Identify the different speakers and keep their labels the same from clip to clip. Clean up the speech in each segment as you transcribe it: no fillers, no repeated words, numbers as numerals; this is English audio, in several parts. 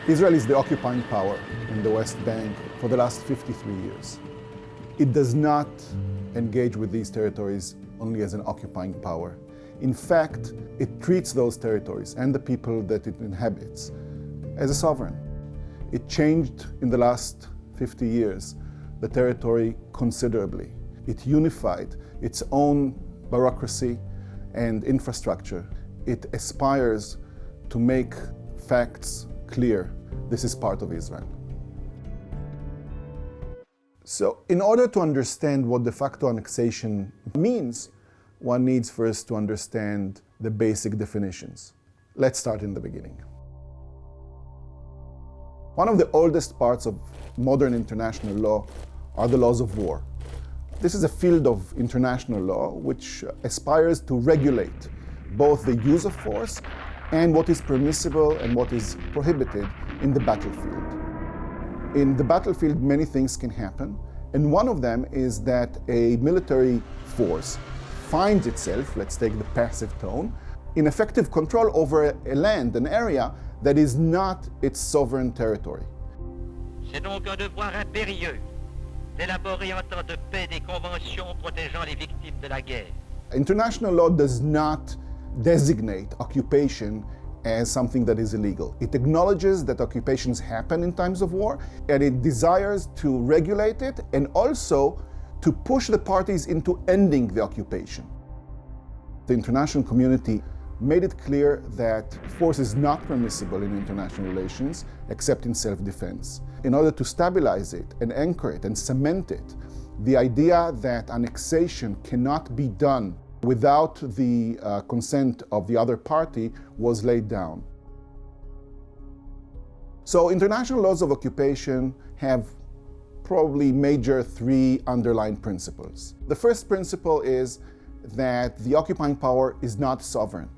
Speaker 1: Israel is the occupying power in the West Bank for the last 53 years. It does not engage with these territories only as an occupying power. In fact, it treats those territories and the people that it inhabits as a sovereign. It changed in the last 50 years the territory considerably. It unified its own bureaucracy and infrastructure. It aspires to make facts clear. This is part of Israel. So, in order to understand what de facto annexation means, one needs first to understand the basic definitions. Let's start in the beginning. One of the oldest parts of modern international law are the laws of war. This is a field of international law which aspires to regulate both the use of force and what is permissible and what is prohibited in the battlefield. In the battlefield, many things can happen, and one of them is that a military force finds itself, let's take the passive tone, in effective control over a land, an area that is not its sovereign territory.
Speaker 2: C'est donc un devoir impérieux d'élaborer en temps de paix des conventions protégeant les victimes de la guerre.
Speaker 1: International law does not designate occupation as something that is illegal. It acknowledges that occupations happen in times of war, and it desires to regulate it and also to push the parties into ending the occupation. The international community made it clear that force is not permissible in international relations except in self-defense. In order to stabilize it and anchor it and cement it, the idea that annexation cannot be done without the consent of the other party was laid down. So international laws of occupation have probably major three underlying principles. The first principle is that the occupying power is not sovereign.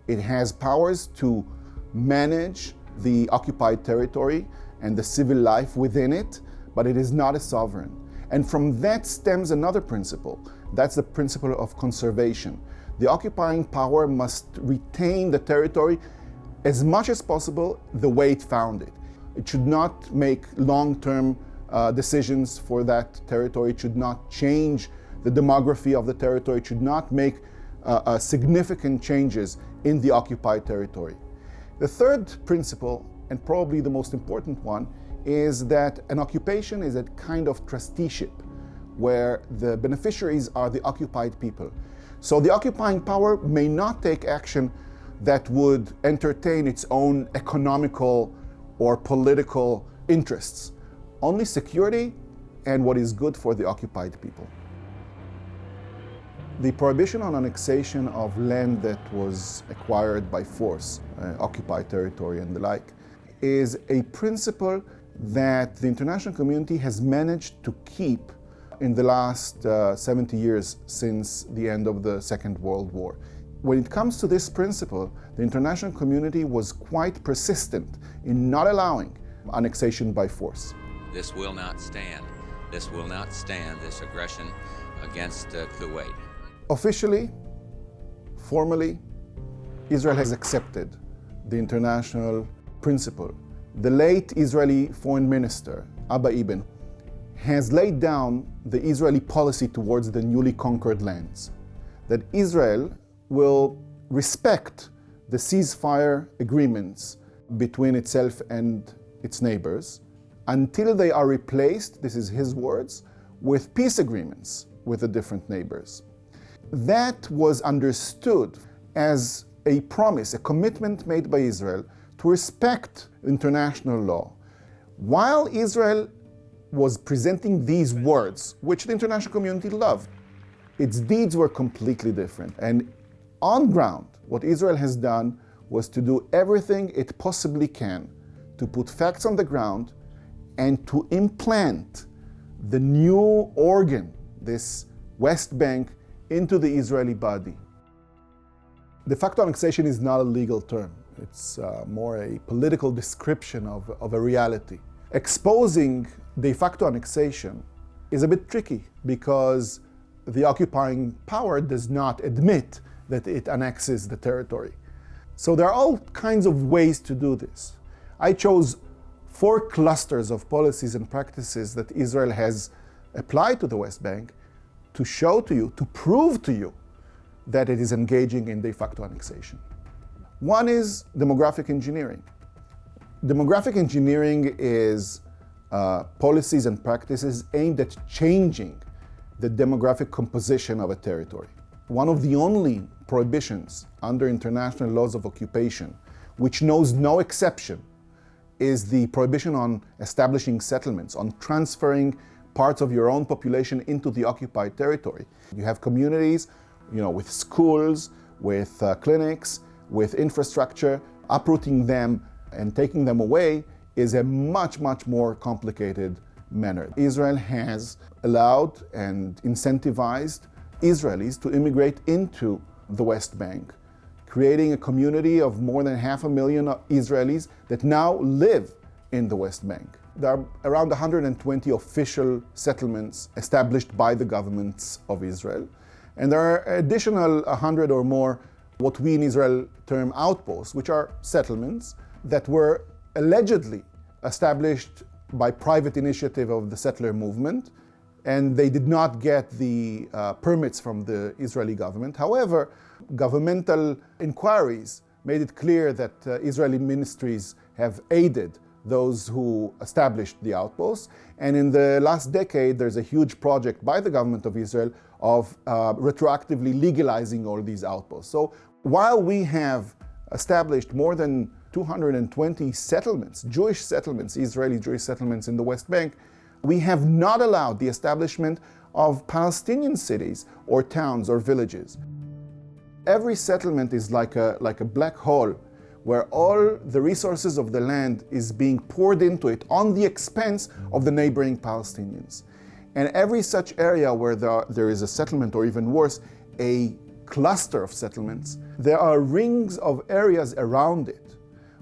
Speaker 1: It has powers to manage the occupied territory and the civil life within it, but it is not a sovereign. And from that stems another principle. That's the principle of conservation. The occupying power must retain the territory as much as possible the way it found it. It should not make long-term decisions for that territory. It should not change the demography of the territory. It should not make significant changes in the occupied territory. The third principle, and probably the most important one, is that an occupation is a kind of trusteeship where the beneficiaries are the occupied people. So the occupying power may not take action that would entertain its own economical or political interests, only security and what is good for the occupied people. The prohibition on annexation of land that was acquired by force, occupied territory and the like, is a principle that the international community has managed to keep in the last 70 years since the end of the Second World War. When it comes to this principle, the international community was quite persistent in not allowing annexation by force.
Speaker 3: This will not stand. This will not stand, this aggression against Kuwait.
Speaker 1: Officially, formally, Israel has accepted the international principle. The late Israeli foreign minister, Abba Eban, has laid down the Israeli policy towards the newly conquered lands, that Israel will respect the ceasefire agreements between itself and its neighbors until they are replaced, this is his words, with peace agreements with the different neighbors. That was understood as a promise, a commitment made by Israel to respect international law. While Israel was presenting these words, which the international community loved, its deeds were completely different. And on ground, what Israel has done was to do everything it possibly can to put facts on the ground and to implant the new organ, this West Bank, into the Israeli body. De facto annexation is not a legal term. It's more a political description of a reality. Exposing de facto annexation is a bit tricky because the occupying power does not admit that it annexes the territory. So there are all kinds of ways to do this. I chose 4 clusters of policies and practices that Israel has applied to the West Bank to show to you, to prove to you that it is engaging in de facto annexation. One is demographic engineering. Demographic engineering is policies and practices aimed at changing the demographic composition of a territory. One of the only prohibitions under international laws of occupation, which knows no exception, is the prohibition on establishing settlements, on transferring parts of your own population into the occupied territory. You have communities, with schools, with clinics, with infrastructure. Uprooting them and taking them away is a much, much more complicated manner. Israel has allowed and incentivized Israelis to immigrate into the West Bank, creating a community of more than 500,000 Israelis that now live in the West Bank. There are around 120 official settlements established by the governments of Israel, and there are additional 100 or more what we in Israel term outposts, which are settlements that were allegedly established by private initiative of the settler movement, and they did not get the permits from the Israeli government. However, governmental inquiries made it clear that Israeli ministries have aided those who established the outposts. And in the last decade, there's a huge project by the government of Israel of retroactively legalizing all these outposts. So while we have established more than 220 settlements, Jewish settlements, Israeli Jewish settlements in the West Bank, we have not allowed the establishment of Palestinian cities or towns or villages. Every settlement is like a black hole where all the resources of the land is being poured into it on the expense of the neighboring Palestinians. And every such area where there is a settlement, or even worse, a cluster of settlements, there are rings of areas around it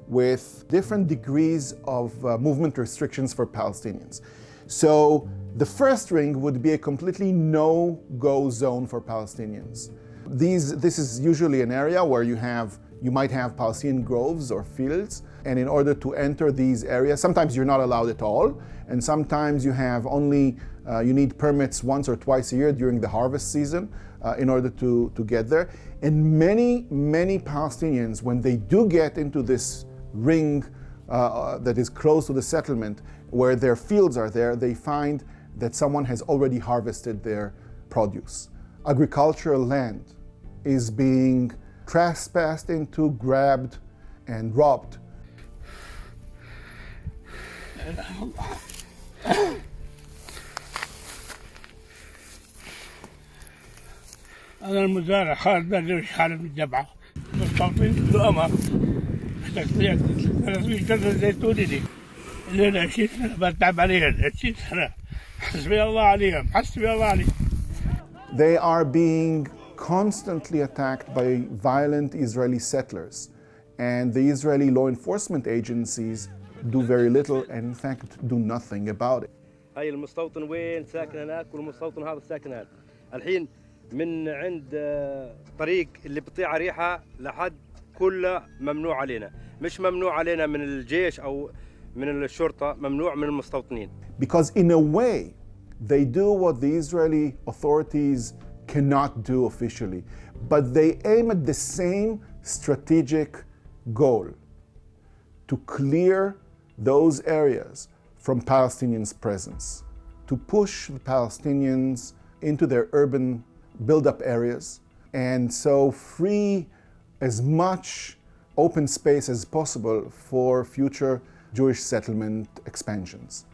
Speaker 1: with different degrees of movement restrictions for Palestinians. So the first ring would be a completely no-go zone for Palestinians. This is usually an area where you might have Palestinian groves or fields, and in order to enter these areas, sometimes you're not allowed at all, and sometimes you have only, you need permits once or twice a year during the harvest season in order to get there. And many Palestinians, when they do get into this ring that is close to the settlement, where their fields are there, they find that someone has already harvested their produce. Agricultural land is being trespassed into, grabbed, and robbed.
Speaker 4: أنا المزارع خالد بدر حارب الجبعة مستوطن الأمر تقطيع 300 زيتوني دي اللي أنا 20 سنة بتعب عليها 20 سنة حسبي الله عليهم حسبي الله عليهم.
Speaker 1: They are being constantly attacked by violent Israeli settlers, and the Israeli law enforcement agencies do very little and in fact do nothing about it.
Speaker 5: هاي المستوطن وين ساكن هناك والمستوطن هذا ساكن هناك. الحين من عند طريق اللي بتطيع ريحة لحد كله ممنوع علينا، مش ممنوع علينا من الجيش أو من الشرطة، ممنوع من المستوطنين.
Speaker 1: Because in a way, they do what the Israeli authorities cannot do officially, but they aim at the same strategic goal: to clear those areas from Palestinians' presence, to push the Palestinians into their urban build-up areas, and so free as much open space as possible for future Jewish settlement expansions.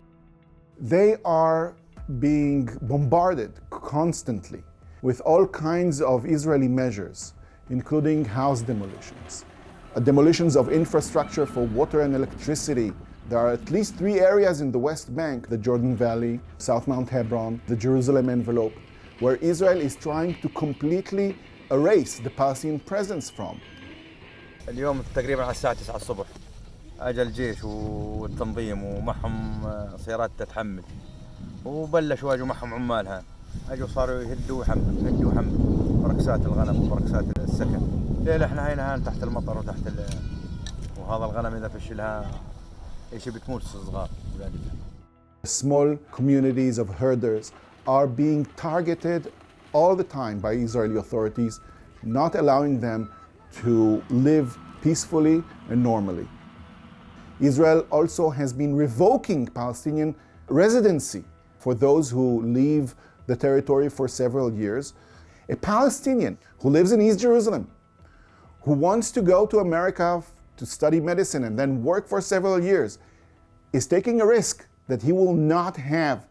Speaker 1: They are being bombarded constantly with all kinds of Israeli measures, including house demolitions of infrastructure for water and electricity. There are at least 3 areas in the West Bank, the Jordan Valley, South Mount Hebron, the Jerusalem envelope, where Israel is trying to completely erase the Palestinian presence from.
Speaker 6: اليوم تقريبا على الساعة 9 الصبح اجى الجيش والتنظيم ومعهم سيارات تتحمل وبلشوا اجوا معهم عمالها اجوا صاروا يهدوا ويحملوا بركسات الغنم وبركسات السكن. ليلة احنا هنا تحت المطر وتحت وهذا الغنم اذا فشلها إيش بتموت الصغار ولادنا.
Speaker 1: Small communities of herders are being targeted all the time by Israeli authorities, not allowing them to live peacefully and normally. Israel also has been revoking Palestinian residency for those who leave the territory for several years. A Palestinian who lives in East Jerusalem, who wants to go to America to study medicine and then work for several years, is taking a risk that he will not have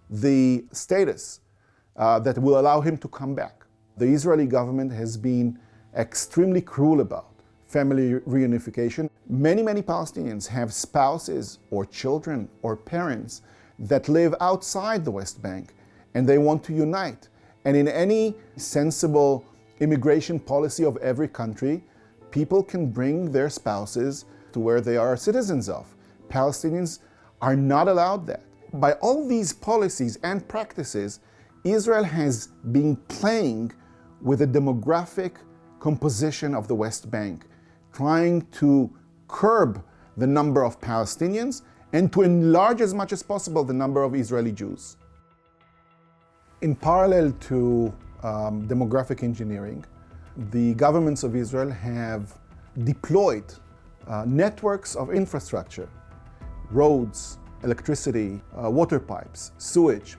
Speaker 1: the status that will allow him to come back. The Israeli government has been extremely cruel about family reunification. Many Palestinians have spouses or children or parents that live outside the West Bank and they want to unite. And in any sensible immigration policy of every country, people can bring their spouses to where they are citizens of. Palestinians are not allowed that. By all these policies and practices, Israel has been playing with the demographic composition of the West Bank, trying to curb the number of Palestinians and to enlarge as much as possible the number of Israeli Jews. In parallel to demographic engineering, the governments of Israel have deployed networks of infrastructure, roads, electricity, water pipes, sewage.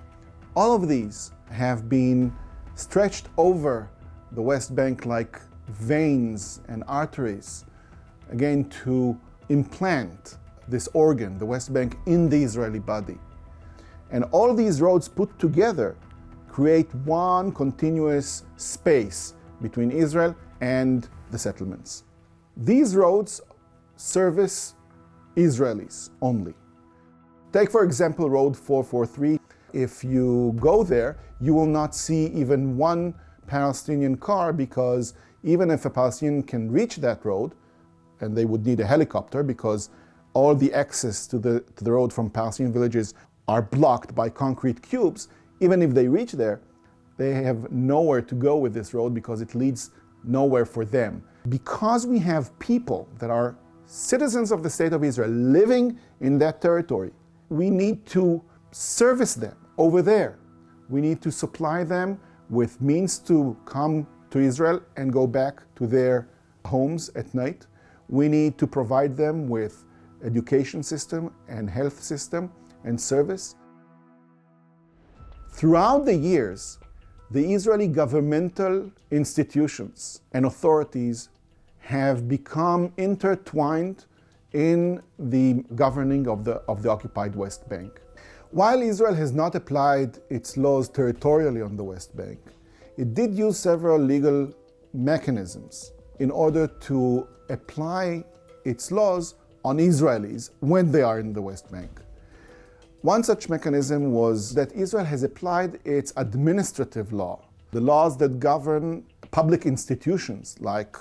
Speaker 1: All of these have been stretched over the West Bank like veins and arteries, again to implant this organ, the West Bank, in the Israeli body. And all these roads put together create one continuous space between Israel and the settlements. These roads service Israelis only. Take, for example, Road 443. If you go there, you will not see even one Palestinian car, because even if a Palestinian can reach that road, and they would need a helicopter because all the access to the road from Palestinian villages are blocked by concrete cubes, even if they reach there, they have nowhere to go with this road because it leads nowhere for them. Because we have people that are citizens of the State of Israel living in that territory, we need to service them over there. We need to supply them with means to come to Israel and go back to their homes at night. We need to provide them with education system and health system and service. Throughout the years, the Israeli governmental institutions and authorities have become intertwined in the governing of the occupied West Bank. While Israel has not applied its laws territorially on the West Bank, it did use several legal mechanisms in order to apply its laws on Israelis when they are in the West Bank. One such mechanism was that Israel has applied its administrative law, the laws that govern public institutions like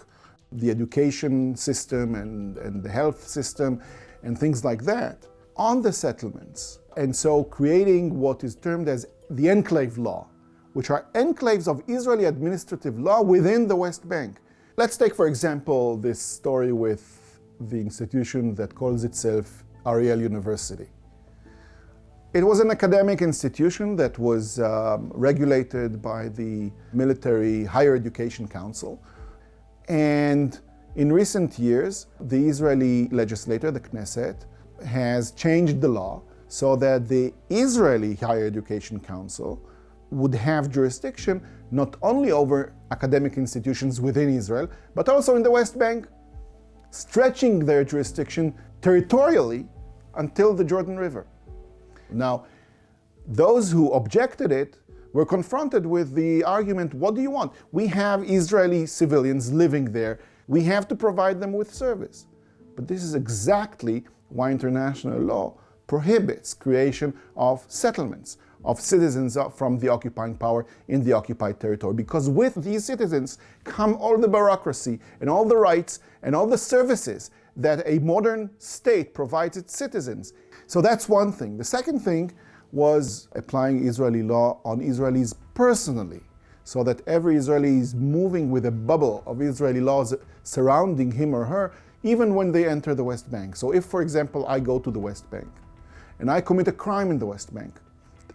Speaker 1: the education system and the health system and things like that, on the settlements. And so creating what is termed as the enclave law, which are enclaves of Israeli administrative law within the West Bank. Let's take, for example, this story with the institution that calls itself Ariel University. It was an academic institution that was regulated by the Military Higher Education Council. And in recent years, the Israeli legislature, the Knesset, has changed the law so that the Israeli Higher Education Council would have jurisdiction not only over academic institutions within Israel, but also in the West Bank, stretching their jurisdiction territorially until the Jordan River. Now, those who objected it were confronted with the argument, what do you want? We have Israeli civilians living there. We have to provide them with service. But this is exactly why international law prohibits creation of settlements, of citizens from the occupying power in the occupied territory. Because with these citizens come all the bureaucracy and all the rights and all the services that a modern state provides its citizens. So that's one thing. The second thing was applying Israeli law on Israelis personally, so that every Israeli is moving with a bubble of Israeli laws surrounding him or her, even when they enter the West Bank. So if, for example, I go to the West Bank and I commit a crime in the West Bank,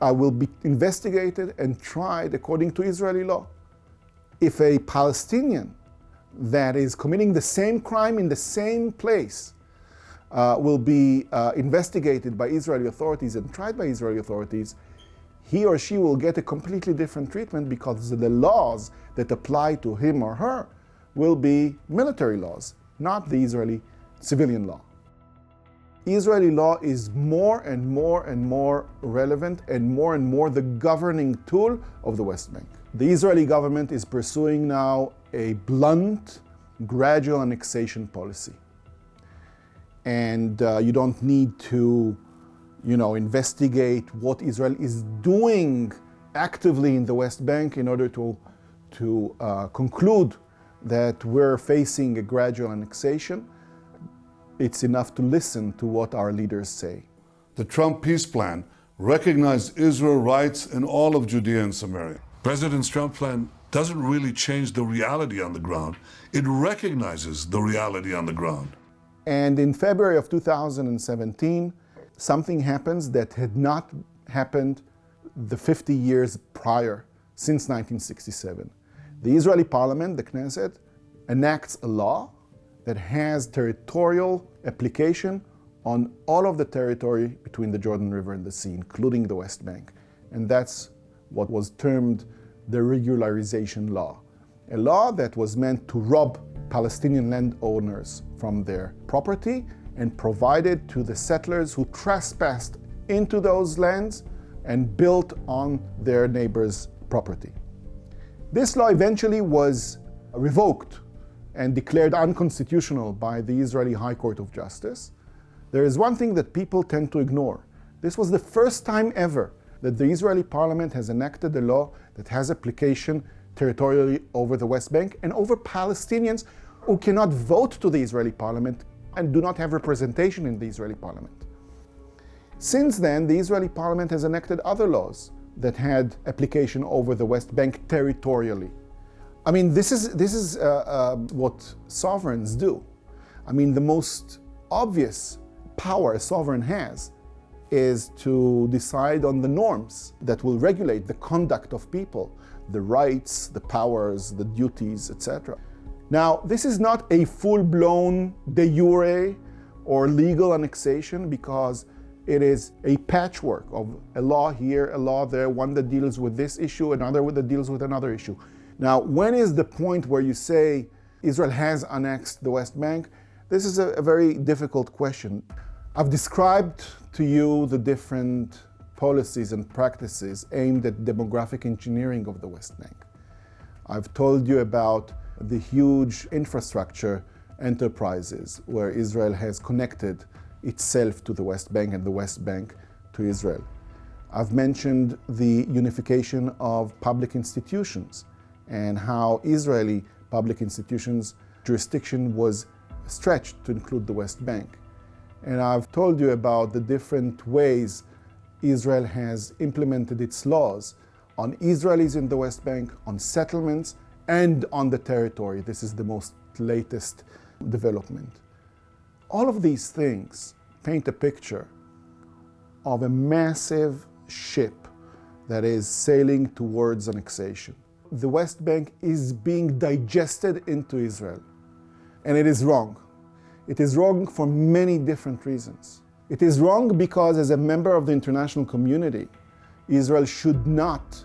Speaker 1: I will be investigated and tried according to Israeli law. If a Palestinian that is committing the same crime in the same place will be investigated by Israeli authorities and tried by Israeli authorities, he or she will get a completely different treatment because the laws that apply to him or her will be military laws, not the Israeli civilian law. Israeli law is more and more and more relevant and more the governing tool of the West Bank. The Israeli government is pursuing now a blunt, gradual annexation policy. And you don't need to, investigate what Israel is doing actively in the West Bank in order to conclude that we're facing a gradual annexation. It's enough to listen to what our leaders say.
Speaker 7: The Trump peace plan recognized Israel's rights in all of Judea and Samaria. President Trump's plan doesn't really change the reality on the ground. It recognizes the reality on the ground.
Speaker 1: And in February of 2017, something happens that had not happened the 50 years prior, since 1967. The Israeli parliament, the Knesset, enacts a law that has territorial application on all of the territory between the Jordan River and the sea, including the West Bank. And that's what was termed the regularization law, a law that was meant to rob Palestinian landowners from their property and provided to the settlers who trespassed into those lands and built on their neighbors' property. This law eventually was revoked and declared unconstitutional by the Israeli High Court of Justice. There is one thing that people tend to ignore. This was the first time ever that the Israeli parliament has enacted a law that has application territorially over the West Bank and over Palestinians who cannot vote to the Israeli parliament and do not have representation in the Israeli parliament. Since then, the Israeli parliament has enacted other laws that had application over the West Bank territorially. I mean, this is what sovereigns do. I mean, the most obvious power a sovereign has is to decide on the norms that will regulate the conduct of people, the rights, the powers, the duties, etc. Now, this is not a full-blown de jure or legal annexation because it is a patchwork of a law here, a law there, one that deals with this issue, another that deals with another issue. Now, when is the point where you say Israel has annexed the West Bank? This is a very difficult question. I've described to you the different policies and practices aimed at demographic engineering of the West Bank. I've told you about the huge infrastructure enterprises where Israel has connected itself to the West Bank and the West Bank to Israel. I've mentioned the unification of public institutions and how Israeli public institutions' jurisdiction was stretched to include the West Bank. And I've told you about the different ways Israel has implemented its laws on Israelis in the West Bank, on settlements, and on the territory. This is the most latest development. All of these things paint a picture of a massive ship that is sailing towards annexation. The West Bank is being digested into Israel, and it is wrong. It is wrong for many different reasons. It is wrong because as a member of the international community, Israel should not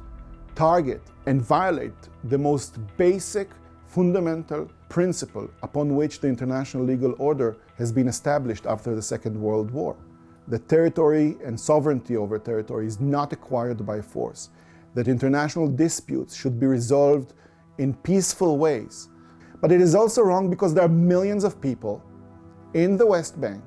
Speaker 1: target and violate the most basic, fundamental principle upon which the international legal order has been established after the Second World War. That territory and sovereignty over territory is not acquired by force. That international disputes should be resolved in peaceful ways. But it is also wrong because there are millions of people in the West Bank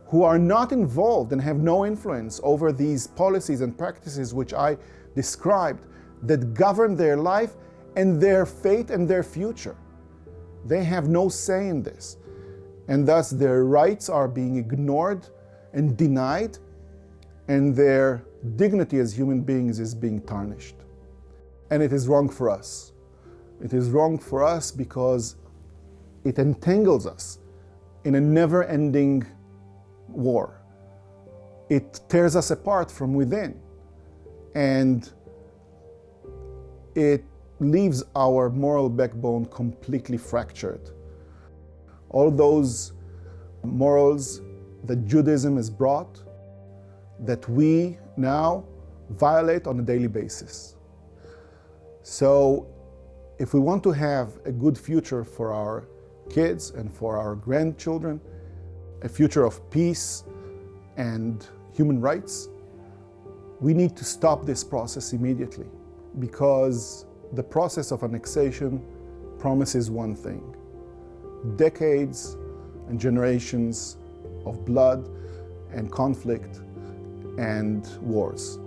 Speaker 1: who are not involved and have no influence over these policies and practices which I described that govern their life and their fate and their future. They have no say in this, and thus their rights are being ignored and denied, and their dignity as human beings is being tarnished. And it is wrong for us. It is wrong for us because it entangles us in a never-ending war. It tears us apart from within, and it leaves our moral backbone completely fractured. All those morals that Judaism has brought, that we now violate on a daily basis. So if we want to have a good future for our kids and for our grandchildren, a future of peace and human rights, we need to stop this process immediately, because the process of annexation promises one thing: decades and generations of blood and conflict and wars.